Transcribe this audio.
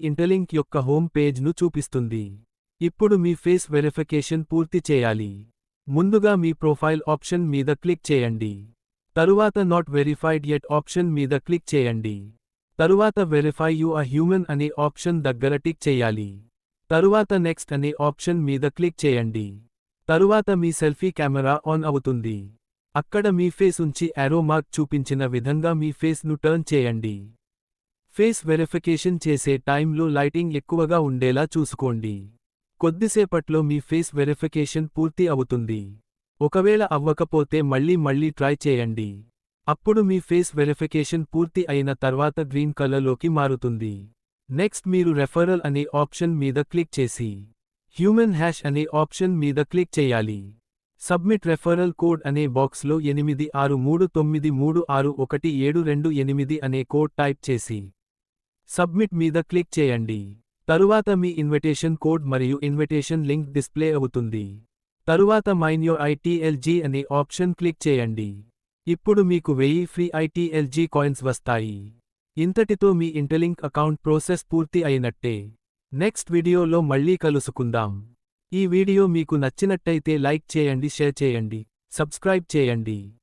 Interlink యొక్క home పేజ్ను చూపిస్తుంది. ఇప్పుడు మీ ఫేస్ వెరిఫికేషన్ పూర్తి చేయాలి. ముందుగా మీ ప్రొఫైల్ ఆప్షన్ మీద క్లిక్ చేయండి. తరువాత నాట్ వెరిఫైడ్ యెట్ ఆప్షన్ మీద క్లిక్ చేయండి. తరువాత వెరిఫై యు అ హ్యూమన్ అనే ఆప్షన్ దగ్గర టిక్ చేయాలి. తరువాత నెక్స్ట్ అనే ఆప్షన్ మీద క్లిక్ చేయండి. తరువాత మీ సెల్ఫీ కెమెరా ఆన్ అవుతుంది. అక్కడ మీ ఫేస్ ఉంచి యారో మార్క్ చూపించిన విధంగా మీ ఫేస్ను టర్న్ చేయండి. ఫేస్ వెరిఫికేషన్ చేసే టైంలో లైటింగ్ ఎక్కువగా ఉండేలా చూసుకోండి. కొద్దిసేపట్లో మీ ఫేస్ వెరిఫికేషన్ పూర్తి అవుతుంది. ఒకవేళ అవ్వకపోతే మళ్ళీ ట్రై చేయండి. అప్పుడు మీ ఫేస్ వెరిఫికేషన్ పూర్తి అయిన తర్వాత గ్రీన్ కలర్లోకి మారుతుంది. నెక్స్ట్ మీరు రెఫరల్ అనే ఆప్షన్ మీద క్లిక్ చేసి హ్యూమన్ హ్యాష్ అనే ఆప్షన్ మీద క్లిక్ చేయాలి. సబ్మిట్ రెఫరల్ కోడ్ అనే బాక్స్లో 8639361728 అనే కోడ్ టైప్ చేసి సబ్మిట్ మీద క్లిక్ చేయండి. తరువాత మీ ఇన్విటేషన్ కోడ్ మరియు ఇన్విటేషన్ లింక్ డిస్ప్లే అవుతుంది. తరువాత మైన్ యోర్ ఐటీఎల్జీ అనే ఆప్షన్ క్లిక్ చేయండి. ఇప్పుడు మీకు 1000 ఫ్రీ ఐటీఎల్జీ కాయిన్స్ వస్తాయి. ఇంతటితో మీ ఇంటర్లింక్ అకౌంట్ ప్రాసెస్ పూర్తి అయినట్టే. నెక్స్ట్ వీడియోలో మళ్ళీ కలుసుకుందాం. ఈ వీడియో మీకు నచ్చినట్టయితే లైక్ చేయండి, షేర్ చేయండి, సబ్స్క్రైబ్ చేయండి.